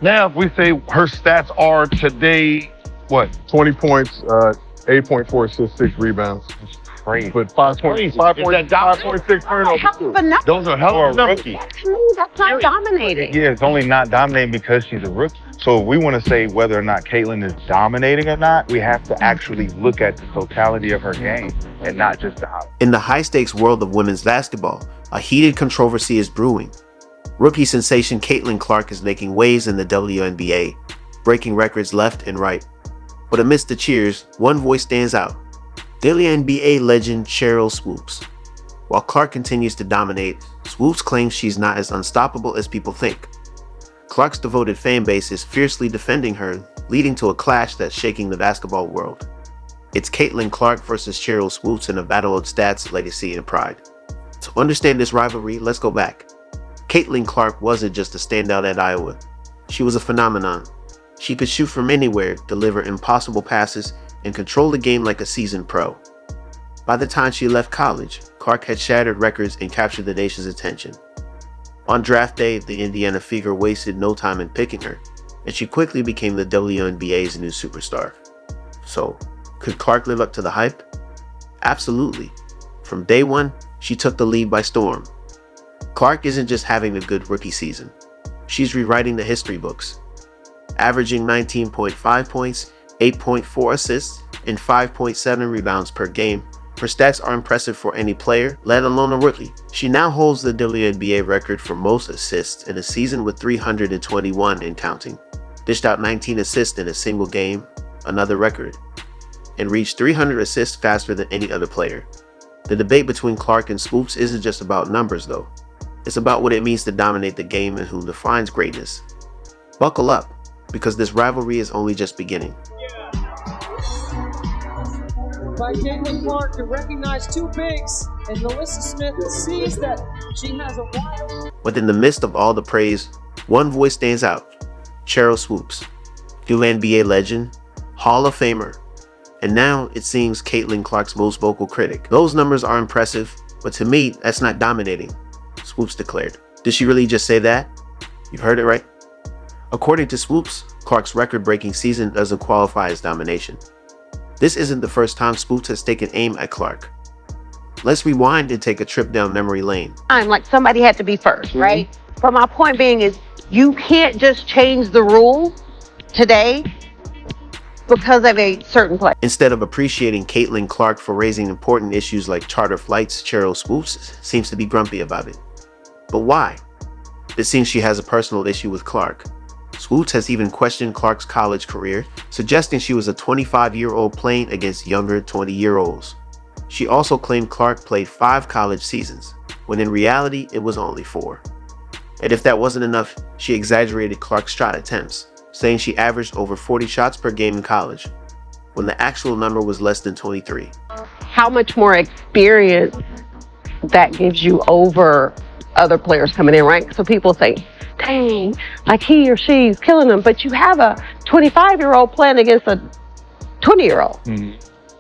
Now, if we say her stats are today, what? 20 points, 8.4 assists, 6 rebounds. Crazy. But 5.6 turnovers. Those are hell of a numbers. To me, that's not dominating. Yeah, it's only not dominating because she's a rookie. So if we want to say whether or not Caitlin is dominating or not, we have to actually look at the totality of her game and not just the highlights. In the high-stakes world of women's basketball, a heated controversy is brewing. Rookie sensation Caitlin Clark is making waves in the WNBA, breaking records left and right. But amidst the cheers, one voice stands out: WNBA legend Sheryl Swoopes. While Clark continues to dominate, Swoopes claims she's not as unstoppable as people think. Clark's devoted fan base is fiercely defending her, leading to a clash that's shaking the basketball world. It's Caitlin Clark versus Sheryl Swoopes in a battle of stats, legacy, and pride. To understand this rivalry, let's go back. Caitlin Clark wasn't just a standout at Iowa. She was a phenomenon. She could shoot from anywhere, deliver impossible passes, and control the game like a seasoned pro. By the time she left college, Clark had shattered records and captured the nation's attention. On draft day, the Indiana Fever wasted no time in picking her, and she quickly became the WNBA's new superstar. So, could Clark live up to the hype? Absolutely. From day one, she took the league by storm. Clark isn't just having a good rookie season. She's rewriting the history books. Averaging 19.5 points, 8.4 assists, and 5.7 rebounds per game, her stats are impressive for any player, let alone a rookie. She now holds the WNBA record for most assists in a season with 321 and counting. Dished out 19 assists in a single game, another record, and reached 300 assists faster than any other player. The debate between Clark and Swoopes isn't just about numbers though. It's about what it means to dominate the game and who defines greatness. Buckle up, because this rivalry is only just beginning. By Caitlin Clark to recognize two bigs, and Melissa Smith sees that she has a wide. But in the midst of all the praise, one voice stands out: Sheryl Swoopes, WNBA legend, Hall of Famer, and now it seems Caitlin Clark's most vocal critic. Those numbers are impressive, but to me, that's not dominating, Swoopes declared. Did she really just say that? You've heard it right. According to Swoopes, Clark's record-breaking season doesn't qualify as domination. This isn't the first time Swoopes has taken aim at Clark. Let's rewind and take a trip down memory lane. I'm like, somebody had to be first, right? But my point being is, you can't just change the rule today because of a certain play. Instead of appreciating Caitlin Clark for raising important issues like charter flights, Sheryl Swoopes seems to be grumpy about it. But why? It seems she has a personal issue with Clark. Swoopes has even questioned Clark's college career, suggesting she was a 25-year-old playing against younger 20-year-olds. She also claimed Clark played 5 college seasons, when in reality it was only 4. And if that wasn't enough, she exaggerated Clark's shot attempts, saying she averaged over 40 shots per game in college, when the actual number was less than 23. How much more experience that gives you over other players coming in, right? So people say, dang, like he or she's killing them, but you have a 25-year-old playing against a 20-year-old.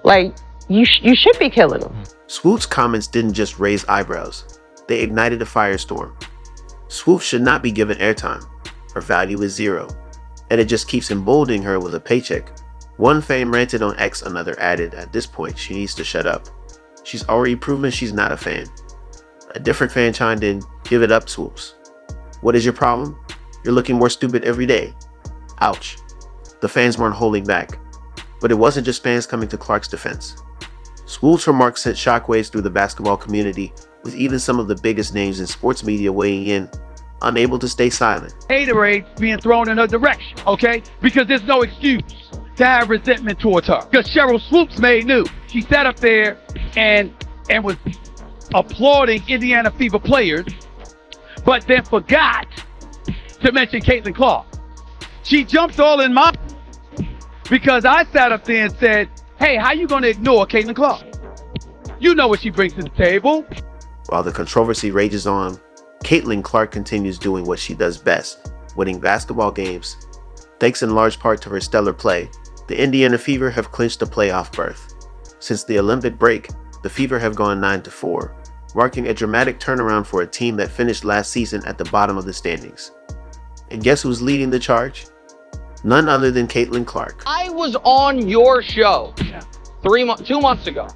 Like, you should be killing them. Swoopes' comments didn't just raise eyebrows, they ignited a firestorm. Swoopes should not be given airtime. Her value is 0, and it just keeps emboldening her with a paycheck. One fan ranted on X, another added, at this point, she needs to shut up. She's already proven she's not a fan. A different fan chimed in, give it up, Swoopes. What is your problem? You're looking more stupid every day. Ouch. The fans weren't holding back. But it wasn't just fans coming to Clark's defense. Swoopes' remarks sent shockwaves through the basketball community, with even some of the biggest names in sports media weighing in, unable to stay silent. Haterade being thrown in her direction, okay? Because there's no excuse to have resentment towards her. Because Sheryl Swoopes made new. She sat up there and was applauding Indiana Fever players, but then forgot to mention Caitlin Clark. She jumped all in my because I sat up there and said, hey, how you gonna ignore Caitlin Clark? You know what she brings to the table. While the controversy rages on, Caitlin Clark continues doing what she does best, winning basketball games. Thanks in large part to her stellar play, the Indiana Fever have clinched a playoff berth. Since the Olympic break, the Fever have gone 9-4, marking a dramatic turnaround for a team that finished last season at the bottom of the standings. And guess who's leading the charge? None other than Caitlin Clark. I was on your show 2 months ago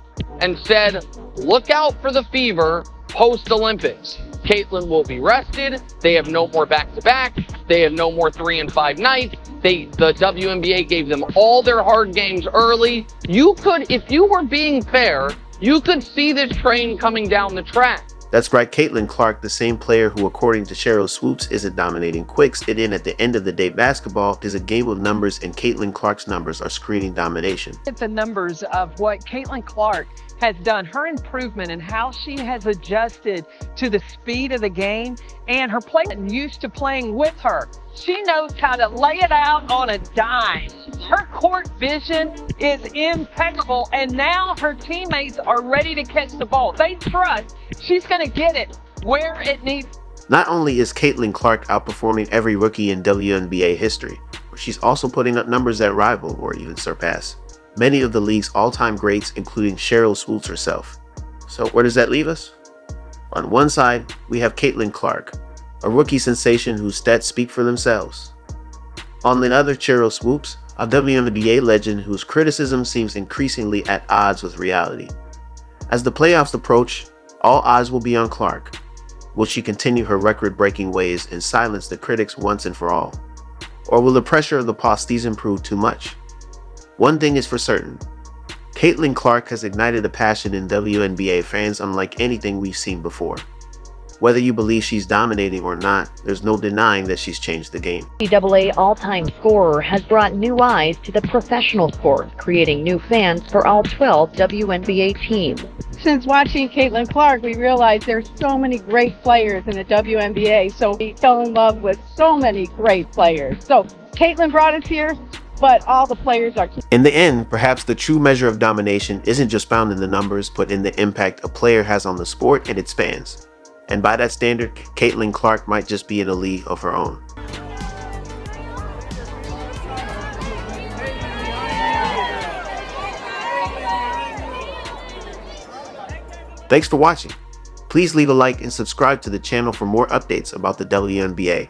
and said, look out for the fever post-Olympics. Caitlin will be rested. They have no more back-to-back. They have no more 3 and 5 nights. The WNBA gave them all their hard games early. You could, if you were being fair, you could see this train coming down the track. That's right, Caitlin Clark, the same player who, according to Sheryl Swoopes, isn't dominating quicks. It in at the end of the day, basketball is a game of numbers, and Caitlin Clark's numbers are screening domination. The numbers of what Caitlin Clark has done, her improvement and how she has adjusted to the speed of the game, and her play used to playing with her. She knows how to lay it out on a dime. Her court vision is impeccable, and now her teammates are ready to catch the ball. They trust she's going to get it where it needs. Not only is Caitlin Clark outperforming every rookie in WNBA history, but she's also putting up numbers that rival or even surpass many of the league's all-time greats, including Sheryl Swoopes herself. So where does that leave us? On one side, we have Caitlin Clark, a rookie sensation whose stats speak for themselves. On the other, Sheryl Swoopes, a WNBA legend whose criticism seems increasingly at odds with reality. As the playoffs approach, all eyes will be on Clark. Will she continue her record-breaking ways and silence the critics once and for all? Or will the pressure of the postseason prove too much? One thing is for certain, Caitlin Clark has ignited a passion in WNBA fans unlike anything we've seen before. Whether you believe she's dominating or not, there's no denying that she's changed the game. NCAA all-time scorer has brought new eyes to the professional sport, creating new fans for all 12 WNBA teams. Since watching Caitlin Clark, we realized there's so many great players in the WNBA, so we fell in love with so many great players. So Caitlin brought us here, but all the players are. In the end, perhaps the true measure of domination isn't just found in the numbers, but in the impact a player has on the sport and its fans. And by that standard, Caitlin Clark might just be in a league of her own. Thanks for watching. Please leave a like and subscribe to the channel for more updates about the WNBA.